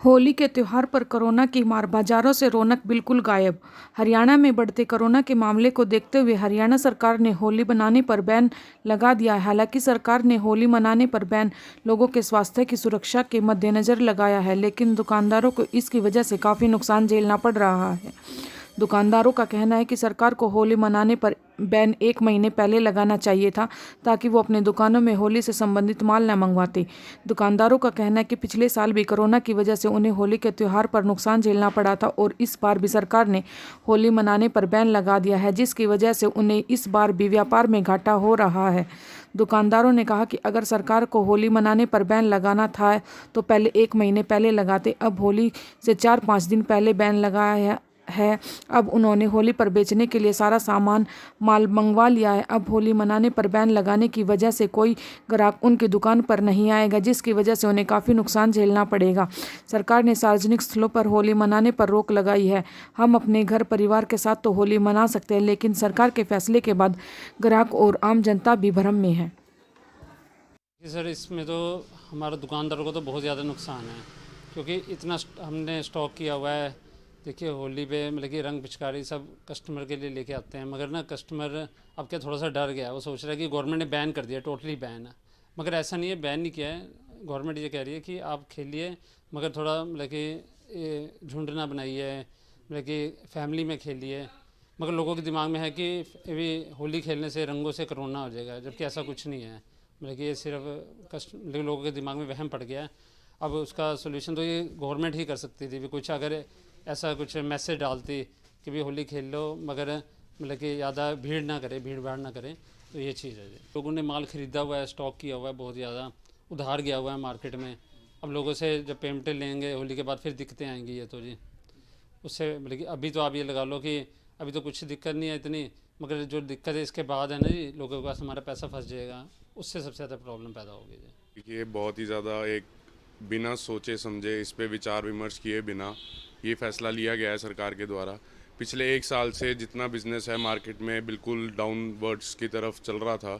होली के त्योहार पर कोरोना की मार, बाजारों से रौनक बिल्कुल गायब। हरियाणा में बढ़ते कोरोना के मामले को देखते हुए हरियाणा सरकार ने होली मनाने पर बैन लगा दिया है। हालांकि सरकार ने होली मनाने पर बैन लोगों के स्वास्थ्य की सुरक्षा के मद्देनजर लगाया है, लेकिन दुकानदारों को इसकी वजह से काफ़ी नुकसान झेलना पड़ रहा है। दुकानदारों का कहना है कि सरकार को होली मनाने पर बैन 1 महीने पहले लगाना चाहिए था, ताकि वो अपने दुकानों में होली से संबंधित माल न मंगवाते। दुकानदारों का कहना है कि पिछले साल भी कोरोना की वजह से उन्हें होली के त्यौहार पर नुकसान झेलना पड़ा था और इस बार भी सरकार ने होली मनाने पर बैन लगा दिया है, जिसकी वजह से उन्हें इस बार भी व्यापार में घाटा हो रहा है। दुकानदारों ने कहा कि अगर सरकार को होली मनाने पर बैन लगाना था तो पहले 1 महीने पहले लगाते। अब होली से 4-5 दिन पहले बैन लगाया है। अब उन्होंने होली पर बेचने के लिए सारा सामान माल मंगवा लिया है। अब होली मनाने पर बैन लगाने की वजह से कोई ग्राहक उनकी दुकान पर नहीं आएगा, जिसकी वजह से उन्हें काफ़ी नुकसान झेलना पड़ेगा। सरकार ने सार्वजनिक स्थलों पर होली मनाने पर रोक लगाई है। हम अपने घर परिवार के साथ तो होली मना सकते हैं, लेकिन सरकार के फैसले के बाद ग्राहक और आम जनता भी भ्रम में है। सर, इसमें तो हमारे दुकानदारों को तो बहुत ज़्यादा नुकसान है, क्योंकि इतना हमने स्टॉक किया हुआ है। देखिए, होली पे मतलब कि रंग पिचकारी सब कस्टमर के लिए लेके आते हैं, मगर ना कस्टमर अब क्या थोड़ा सा डर गया है। वो सोच रहा है कि गवर्नमेंट ने बैन कर दिया, टोटली बैन है, मगर ऐसा नहीं है। बैन नहीं किया है, गवर्नमेंट ये कह रही है कि आप खेलिए, मगर थोड़ा मतलब कि झुंड ना बनाइए, मतलब कि फैमिली में खेलिए। मगर लोगों के दिमाग में है कि अभी होली खेलने से रंगों से कोरोना हो जाएगा, जबकि ऐसा कुछ नहीं है। मतलब कि ये सिर्फ लोगों के दिमाग में वहम पड़ गया है। अब उसका सोल्यूशन तो ये गवर्नमेंट ही कर सकती थी। कुछ अगर ऐसा कुछ मैसेज डालती कि भी होली खेल लो, मगर मतलब कि ज़्यादा भीड़ भाड़ ना करें, तो ये चीज़ है जी। लोगों ने माल ख़रीदा हुआ है, स्टॉक किया हुआ है, बहुत ज़्यादा उधार गया हुआ है मार्केट में। अब लोगों से जब पेमेंटें लेंगे होली के बाद, फिर दिक्कतें आएंगी। ये तो जी उससे मतलब कि अभी तो आप ये लगा लो कि अभी तो कुछ दिक्कत नहीं है इतनी, मगर जो दिक्कत है इसके बाद है ना जी, लोगों के पास हमारा पैसा फंस जाएगा, उससे सबसे ज़्यादा प्रॉब्लम पैदा होगी जी। ये बहुत ही ज़्यादा एक बिना सोचे समझे, इस पे विचार विमर्श किए बिना ये फैसला लिया गया है सरकार के द्वारा। पिछले 1 साल से जितना बिज़नेस है मार्केट में बिल्कुल डाउनवर्ड्स की तरफ चल रहा था,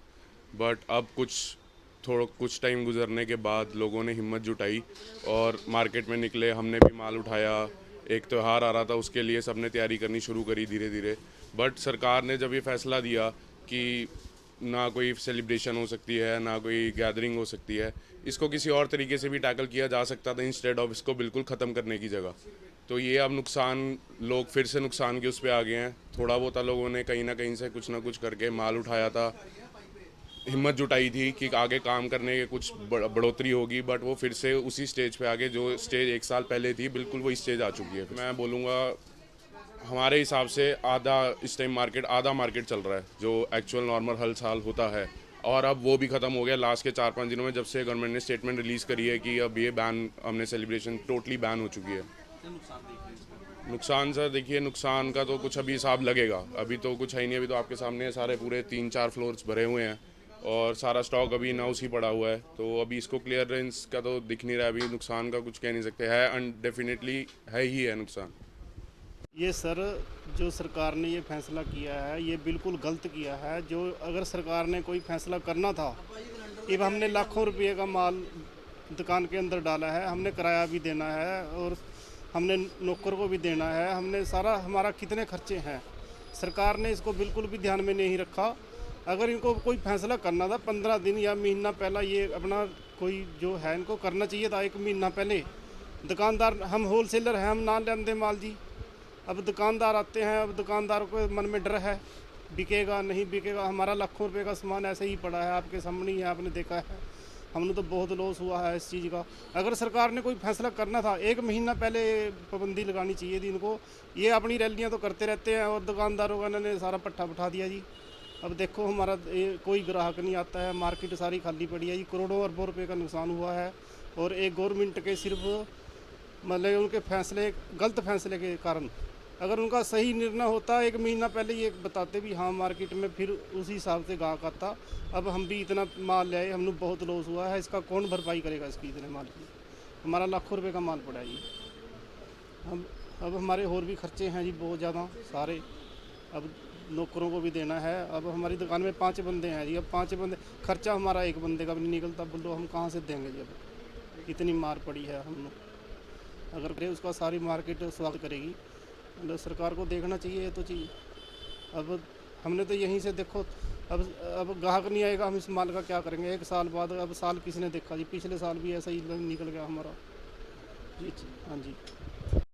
बट अब कुछ टाइम गुजरने के बाद लोगों ने हिम्मत जुटाई और मार्केट में निकले। हमने भी माल उठाया। एक त्यौहार आ रहा था, उसके लिए सबने तैयारी करनी शुरू करी धीरे धीरे। बट सरकार ने जब ये फैसला दिया कि ना कोई सेलिब्रेशन हो सकती है, ना कोई गैदरिंग हो सकती है, इसको किसी और तरीके से भी टैकल किया जा सकता था इंस्टेड ऑफ इसको बिल्कुल ख़त्म करने की जगह। तो ये अब लोग फिर से नुकसान के उस पर आ गए हैं। थोड़ा बहुत लोगों ने कहीं ना कहीं से कुछ ना कुछ करके माल उठाया था, हिम्मत जुटाई थी कि आगे काम करने के कुछ बढ़ोतरी होगी, बट वो फिर से उसी स्टेज पे आगे, जो स्टेज 1 साल पहले थी, बिल्कुल वो स्टेज आ चुकी है। मैं बोलूँगा हमारे हिसाब से इस टाइम आधा मार्केट चल रहा है, जो एक्चुअल नॉर्मल हर साल होता है, और अब वो भी ख़त्म हो गया लास्ट के 4-5 दिनों में, जब से गवर्नमेंट ने स्टेटमेंट रिलीज़ करी है कि अब ये बैन, हमने सेलिब्रेशन टोटली बैन हो चुकी है। नुकसान सर देखिए, नुकसान का तो कुछ अभी हिसाब लगेगा, अभी तो कुछ है ही नहीं। अभी तो आपके सामने सारे पूरे 3-4 फ्लोर्स भरे हुए हैं और सारा स्टॉक अभी नाउस ही पड़ा हुआ है, तो अभी इसको क्लियरेंस का तो दिख नहीं रहा है। अभी नुकसान का कुछ कह नहीं सकते, है डेफिनेटली है ही है नुकसान। ये सर, जो सरकार ने ये फैसला किया है ये बिल्कुल गलत किया है। जो अगर सरकार ने कोई फैसला करना था, अब हमने लाखों रुपये का माल दुकान के अंदर डाला है, हमने किराया भी देना है और हमने नौकर को भी देना है, हमने सारा, हमारा कितने खर्चे हैं। सरकार ने इसको बिल्कुल भी ध्यान में नहीं रखा। अगर इनको कोई फैसला करना था 15 दिन या महीना पहला, ये अपना कोई जो है इनको करना चाहिए था 1 महीना पहले। दुकानदार, हम होलसेलर हैं, हम ना लेते माल जी। अब दुकानदार आते हैं, अब दुकानदारों को मन में डर है, बिकेगा नहीं बिकेगा। हमारा लाखों रुपए का सामान ऐसे ही पड़ा है, आपके सामने ही है, आपने देखा है। हमने तो बहुत लॉस हुआ है इस चीज़ का। अगर सरकार ने कोई फैसला करना था 1 महीना पहले पाबंदी लगानी चाहिए थी इनको। ये अपनी रैलियां तो करते रहते हैं और दुकानदारों का इन्होंने सारा पट्टा बिठा दिया जी। अब देखो, हमारा कोई ग्राहक नहीं आता है, मार्केट सारी खाली पड़ी है जी। करोड़ों अरबों रुपये का नुकसान हुआ है और एक गवर्नमेंट के सिर्फ मतलब उनके फैसले, गलत फैसले के कारण। अगर उनका सही निर्णय होता 1 महीना पहले ये बताते भी हाँ मार्केट में, फिर उसी हिसाब से गाहक आता। अब हम भी इतना माल ले आए, हमने बहुत लॉस हुआ है, इसका कौन भरपाई करेगा इसकी, इतने माल की। हमारा लाखों रुपए का माल पड़ा है जी। अब हमारे और भी खर्चे हैं जी बहुत ज़्यादा सारे। अब नौकरों को भी देना है। अब हमारी दुकान में 5 बंदे हैं जी। अब 5 बंदे, खर्चा हमारा एक बंदे का भी नहीं निकलता। बोलो हम कहाँ से देंगे जी? अब इतनी मार पड़ी है हम लोग। अगर करे उसका सारी मार्केट स्वागत करेगी। मतलब सरकार को देखना चाहिए ये तो चीज़। अब हमने तो यहीं से देखो, अब ग्राहक नहीं आएगा, हम इस माल का क्या करेंगे? 1 साल बाद, अब साल किसने देखा जी? पिछले साल भी ऐसा ही निकल गया हमारा जी। हाँ जी।